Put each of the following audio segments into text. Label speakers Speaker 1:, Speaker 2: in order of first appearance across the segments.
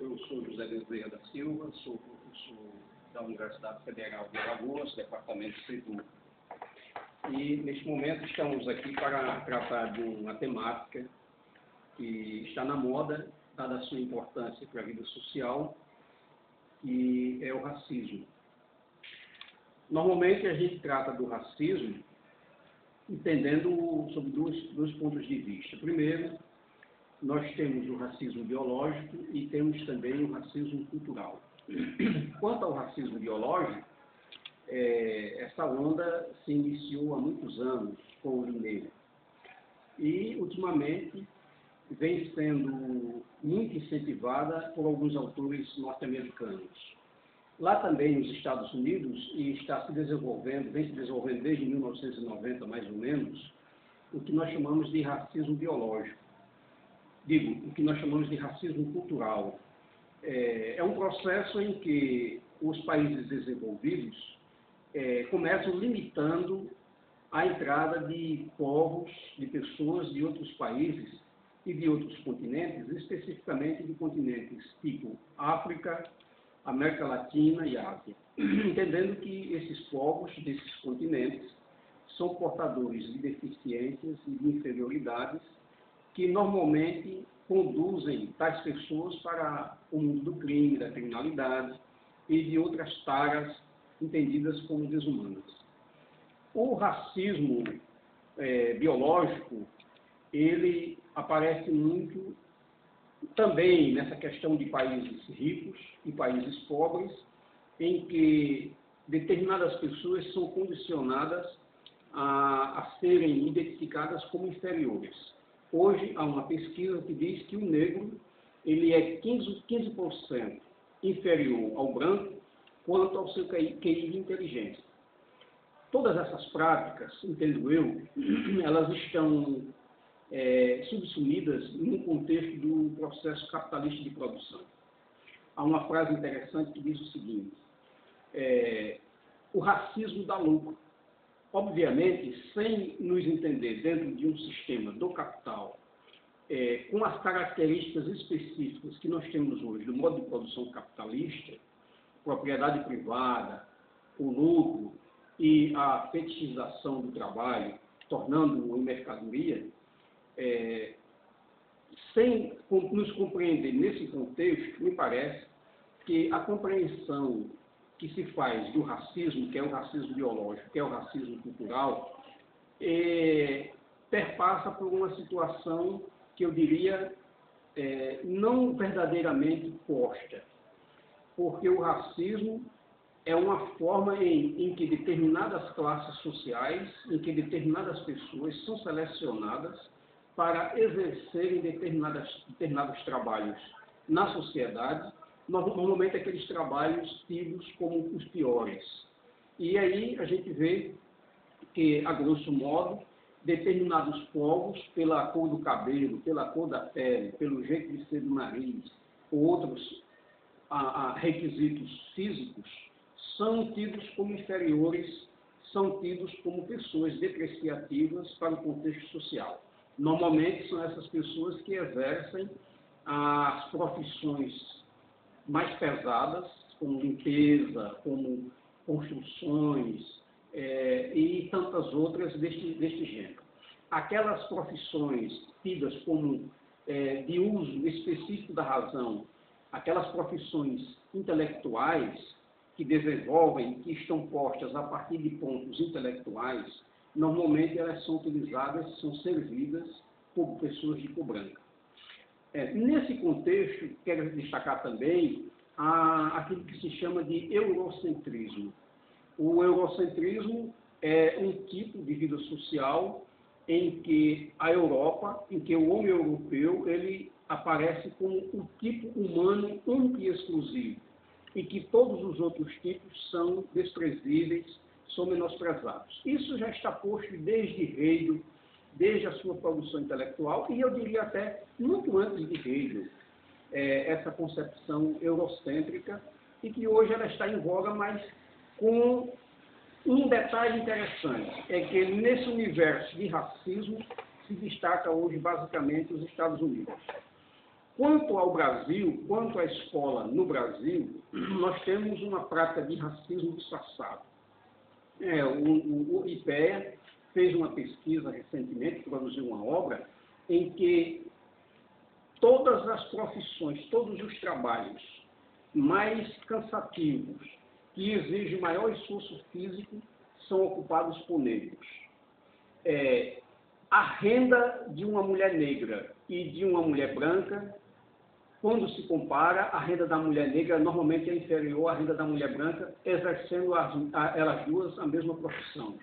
Speaker 1: Eu sou José Bezerra da Silva, sou professor da Universidade Federal de Alagoas, Departamento Civil. E, neste momento, estamos aqui para tratar de uma temática que está na moda, dada a sua importância para a vida social, que é o racismo. Normalmente, a gente trata do racismo entendendo sobre dois pontos de vista. Primeiro, nós temos o racismo biológico e temos também o racismo cultural. Quanto ao racismo biológico, essa onda se iniciou há muitos anos com o negro. E, ultimamente, vem sendo muito incentivada por alguns autores norte-americanos. Lá também, nos Estados Unidos, e está se desenvolvendo, vem se desenvolvendo desde 1990, mais ou menos, o que nós chamamos de racismo biológico. O que nós chamamos de racismo cultural. É um processo em que os países desenvolvidos começam limitando a entrada de povos, de pessoas de outros países e de outros continentes, especificamente de continentes tipo África, América Latina e Ásia, entendendo que esses povos desses continentes são portadores de deficiências e de inferioridades que normalmente conduzem tais pessoas para o mundo do crime, da criminalidade e de outras taras entendidas como desumanas. O racismo biológico, ele aparece muito também nessa questão de países ricos e países pobres, em que determinadas pessoas são condicionadas a serem identificadas como inferiores. Hoje, há uma pesquisa que diz que o negro ele é 15% inferior ao branco quanto ao seu QI de inteligência. Todas essas práticas, entendo eu, elas estão subsumidas num contexto do processo capitalista de produção. Há uma frase interessante que diz o seguinte: o racismo dá lucro. Obviamente, sem nos entender dentro de um sistema do capital, com as características específicas que nós temos hoje do modo de produção capitalista, propriedade privada, o lucro e a fetichização do trabalho, tornando-o em mercadoria, sem nos compreender nesse contexto, me parece que a compreensão que se faz do racismo, que é o racismo biológico, que é o racismo cultural, perpassa por uma situação que eu diria não verdadeiramente posta, porque o racismo é uma forma em que determinadas classes sociais, em que determinadas pessoas são selecionadas para exercerem determinados trabalhos na sociedade, normalmente aqueles trabalhos tidos como os piores. E aí a gente vê que, a grosso modo, determinados povos, pela cor do cabelo, pela cor da pele, pelo jeito de ser do nariz, ou outros requisitos físicos, são tidos como inferiores, são tidos como pessoas depreciativas para o contexto social. Normalmente são essas pessoas que exercem as profissões mais pesadas, como limpeza, como construções e tantas outras deste gênero. Aquelas profissões tidas como de uso específico da razão, aquelas profissões intelectuais que desenvolvem, que estão postas a partir de pontos intelectuais, normalmente elas são utilizadas, são servidas por pessoas de cor branca. Nesse contexto, quero destacar também aquilo que se chama de eurocentrismo. O eurocentrismo é um tipo de vida social em que a Europa, em que o homem europeu, ele aparece como um tipo humano único e exclusivo, e que todos os outros tipos são desprezíveis, são menosprezados. Isso já está posto desde Hegel, desde a sua produção intelectual, e eu diria até muito antes de Hegel, essa concepção eurocêntrica, e que hoje ela está em voga, mas com um detalhe interessante, é que nesse universo de racismo se destaca hoje basicamente os Estados Unidos. Quanto ao Brasil, quanto à escola no Brasil, nós temos uma prática de racismo disfarçado. O IPEA fez uma pesquisa recentemente, produziu uma obra, em que todas as profissões, todos os trabalhos mais cansativos, que exigem maior esforço físico, são ocupados por negros. A renda de uma mulher negra e de uma mulher branca, quando se compara, a renda da mulher negra normalmente é inferior à renda da mulher branca, exercendo elas duas a mesma profissão.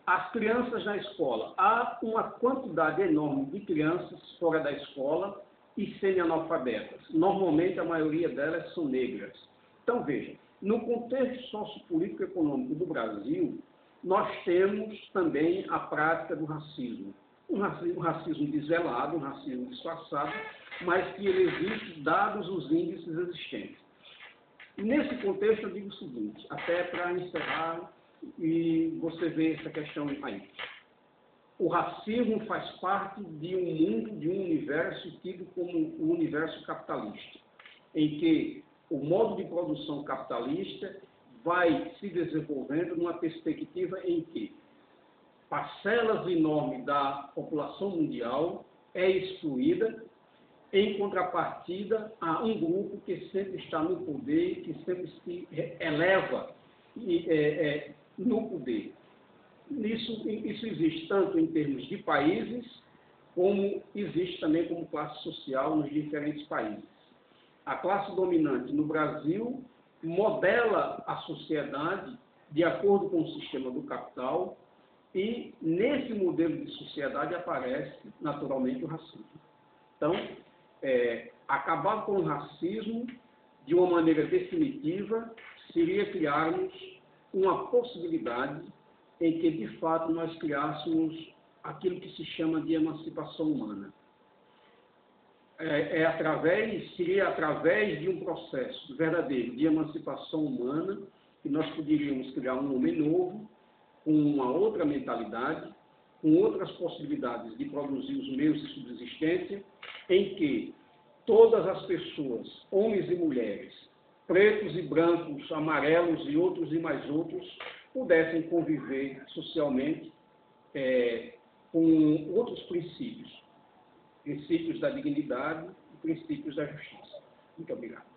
Speaker 1: As crianças na escola, há uma quantidade enorme de crianças fora da escola e semi-analfabetas. Normalmente, a maioria delas são negras. Então, veja, no contexto sociopolítico e econômico do Brasil, nós temos também a prática do racismo. Um racismo desvelado, um racismo disfarçado, mas que ele existe dados os índices existentes. Nesse contexto, eu digo o seguinte, até para encerrar e você vê essa questão aí. O racismo faz parte de um mundo, de um universo tido como o universo capitalista, em que o modo de produção capitalista vai se desenvolvendo numa perspectiva em que parcelas enormes da população mundial é excluída, em contrapartida a um grupo que sempre está no poder, que sempre se eleva no poder. Isso existe tanto em termos de países, como existe também como classe social nos diferentes países. A classe dominante no Brasil modela a sociedade de acordo com o sistema do capital e, nesse modelo de sociedade, aparece naturalmente o racismo. Então, acabar com o racismo de uma maneira definitiva seria criarmos uma possibilidade em que, de fato, nós criássemos aquilo que se chama de emancipação humana. Seria através de um processo verdadeiro de emancipação humana que nós poderíamos criar um homem novo, com uma outra mentalidade, com outras possibilidades de produzir os meios de subsistência, em que todas as pessoas, homens e mulheres, pretos e brancos, amarelos e outros e mais outros, pudessem conviver socialmente com outros princípios da dignidade e princípios da justiça. Muito obrigado.